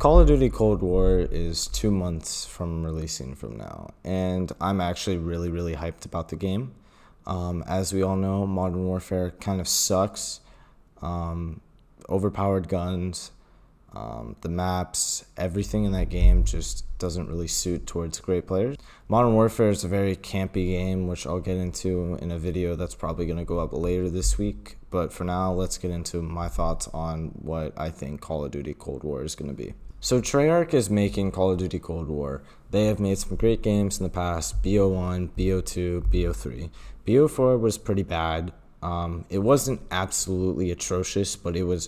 Call of Duty Cold War is 2 months from releasing from now, and I'm actually really, really hyped about the game. As we all know, Modern Warfare kind of sucks. Overpowered guns, the maps, everything in that game just doesn't really suit towards great players. Modern Warfare is a very campy game, which I'll get into in a video that's probably going to go up later this week. But for now, let's get into my thoughts on what I think Call of Duty Cold War is going to be. So Treyarch is making Call of Duty Cold War. They have made some great games in the past: BO1, BO2, BO3. BO4 was pretty bad. It wasn't absolutely atrocious, but it was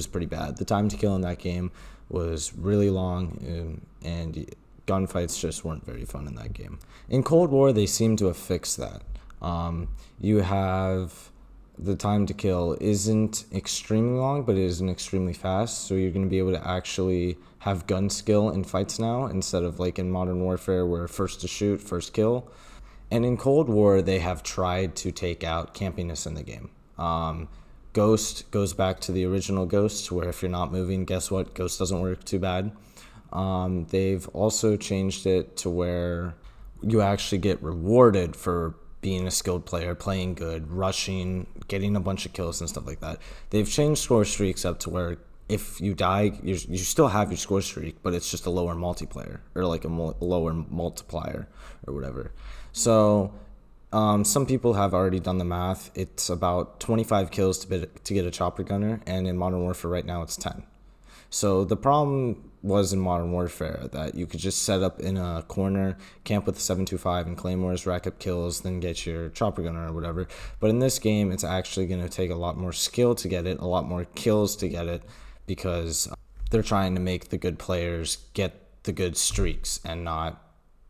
pretty bad. The time to kill in that game was really long, and gunfights just weren't very fun in that game. In Cold War, they seem to have fixed that. You have the time to kill isn't extremely long, but it isn't extremely fast, so you're going to be able to actually have gun skill in fights now, instead of like in Modern Warfare where first to shoot, first kill. And in Cold War, they have tried to take out campiness in the game. Ghost goes back to the original Ghost, where if you're not moving, guess what? Ghost doesn't work too bad. They've also changed it to where you actually get rewarded for being a skilled player, playing good, rushing, getting a bunch of kills and stuff like that. They've changed score streaks up to where if you die, you still have your score streak, but it's just a lower multiplayer, or like a lower multiplier or whatever. So some people have already done the math. It's about 25 kills to get a chopper gunner, and in Modern Warfare right now it's 10. So the problem was in Modern Warfare that you could just set up in a corner, camp with the 725 and claymores, rack up kills, then get your chopper gunner or whatever. But in this game, it's actually going to take a lot more skill to get it, a lot more kills to get it, because they're trying to make the good players get the good streaks and not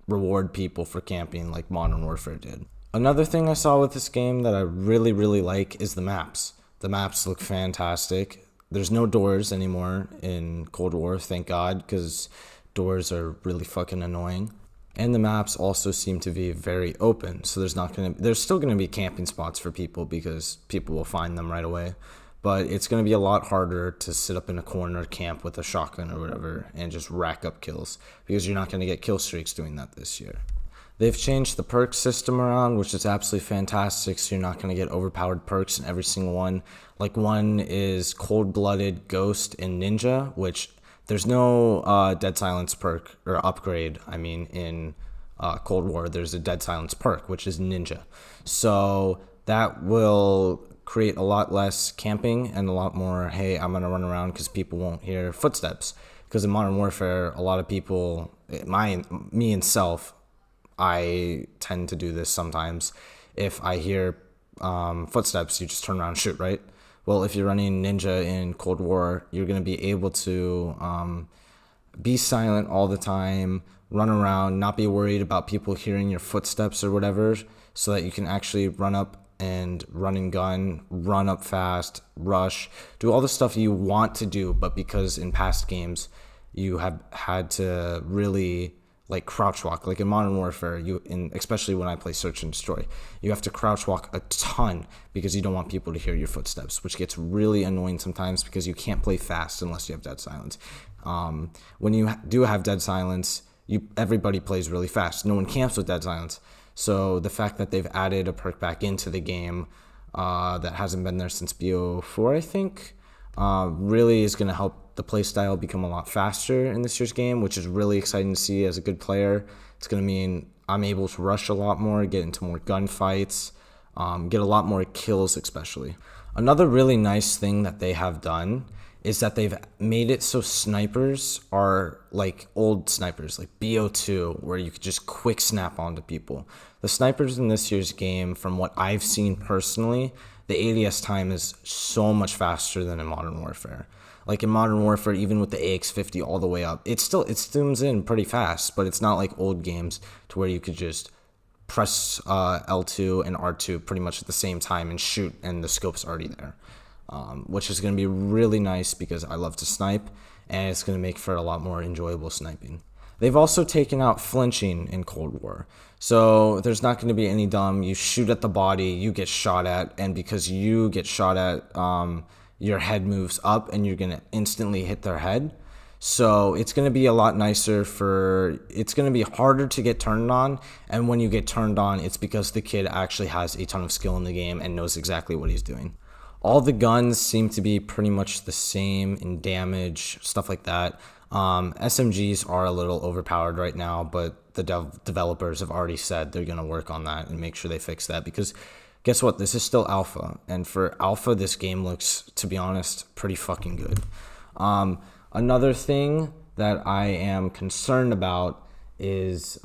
reward people for camping like Modern Warfare did. Another thing I saw with this game that I really, really like is the maps. The maps look fantastic. There's no doors anymore in Cold War, thank God, because doors are really fucking annoying. And the maps also seem to be very open, so there's still gonna be camping spots for people because people will find them right away. But it's going to be a lot harder to sit up in a corner camp with a shotgun or whatever and just rack up kills, because you're not going to get kill streaks doing that this year. They've changed the perk system around, which is absolutely fantastic, so you're not going to get overpowered perks in every single one. Like, one is Cold-Blooded, Ghost, and Ninja, which there's no Dead Silence perk or upgrade. In Cold War, there's a Dead Silence perk, which is Ninja. So that will create a lot less camping and a lot more, hey, I'm going to run around because people won't hear footsteps. Because in Modern Warfare, a lot of people, me and self, I tend to do this sometimes. If I hear footsteps, you just turn around and shoot, right? Well, if you're running Ninja in Cold War, you're going to be able to be silent all the time, run around, not be worried about people hearing your footsteps or whatever, so that you can actually run up and run and gun, run up fast, rush, do all the stuff you want to do, but because in past games you have had to really like crouch walk. Like in Modern Warfare, especially when I play Search and Destroy, you have to crouch walk a ton because you don't want people to hear your footsteps, which gets really annoying sometimes because you can't play fast unless you have Dead Silence. When you do have Dead Silence, everybody plays really fast. No one camps with Dead Silence. So the fact that they've added a perk back into the game that hasn't been there since BO4, I think, really is going to help the playstyle become a lot faster in this year's game, which is really exciting to see as a good player. It's going to mean I'm able to rush a lot more, get into more gunfights, get a lot more kills especially. Another really nice thing that they have done is that they've made it so snipers are like old snipers, like BO2, where you could just quick snap onto people. The snipers in this year's game, from what I've seen personally, the ADS time is so much faster than in Modern Warfare. Like in Modern Warfare, even with the AX50 all the way up, it zooms in pretty fast, but it's not like old games to where you could just press L2 and R2 pretty much at the same time and shoot, and the scope's already there. Which is going to be really nice because I love to snipe, and it's going to make for a lot more enjoyable sniping. They've also taken out flinching in Cold War. So there's not going to be any dumb, you shoot at the body, you get shot at, and because you get shot at, your head moves up and you're going to instantly hit their head. So it's going to be a lot nicer it's going to be harder to get turned on. And when you get turned on, it's because the kid actually has a ton of skill in the game and knows exactly what he's doing. All the guns seem to be pretty much the same in damage, stuff like that. SMGs are a little overpowered right now, but the developers have already said they're going to work on that and make sure they fix that, because guess what? This is still alpha. And for alpha, this game looks, to be honest, pretty fucking good. Another thing that I am concerned about is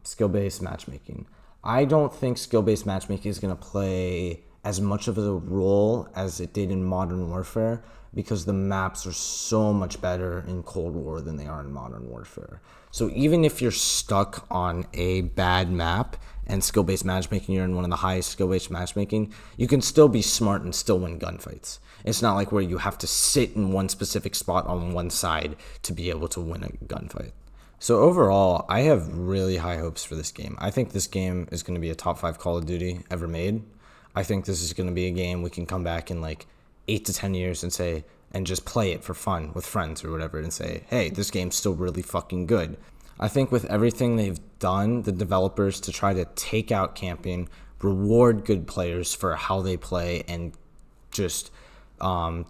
skill-based matchmaking. I don't think skill-based matchmaking is going to play as much of a role as it did in Modern Warfare, because the maps are so much better in Cold War than they are in Modern Warfare. So even if you're stuck on a bad map and skill-based matchmaking, you're in one of the highest skill-based matchmaking, you can still be smart and still win gunfights. It's not like where you have to sit in one specific spot on one side to be able to win a gunfight. So overall, I have really high hopes for this game. I think this game is going to be a top 5 Call of Duty ever made. I think this is going to be a game we can come back in like 8 to 10 years and say, and just play it for fun with friends or whatever and say, hey, this game's still really fucking good. I think with everything they've done, the developers, to try to take out camping, reward good players for how they play, and just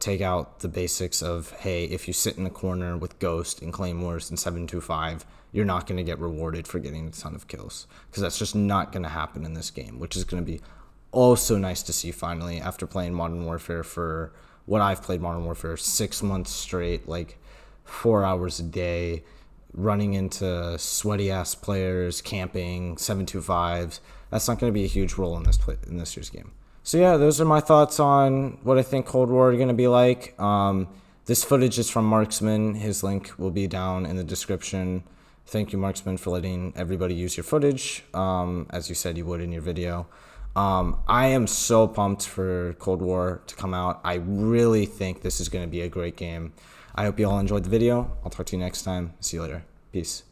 take out the basics of, hey, if you sit in a corner with Ghost and Claymores and 725, you're not going to get rewarded for getting a ton of kills, because that's just not going to happen in this game, which is going to be so nice to see finally, after playing Modern Warfare for what I've played Modern Warfare 6 months straight, like 4 hours a day, running into sweaty ass players, camping, 725s. That's not going to be a huge role in this year's game. So yeah, those are my thoughts on what I think Cold War are going to be like. This footage is from Marksman. His link will be down in the description. Thank you, Marksman, for letting everybody use your footage, as you said you would in your video. I am so pumped for Cold War to come out. I really think this is going to be a great game. I hope you all enjoyed the video. I'll talk to you next time. See you later. Peace.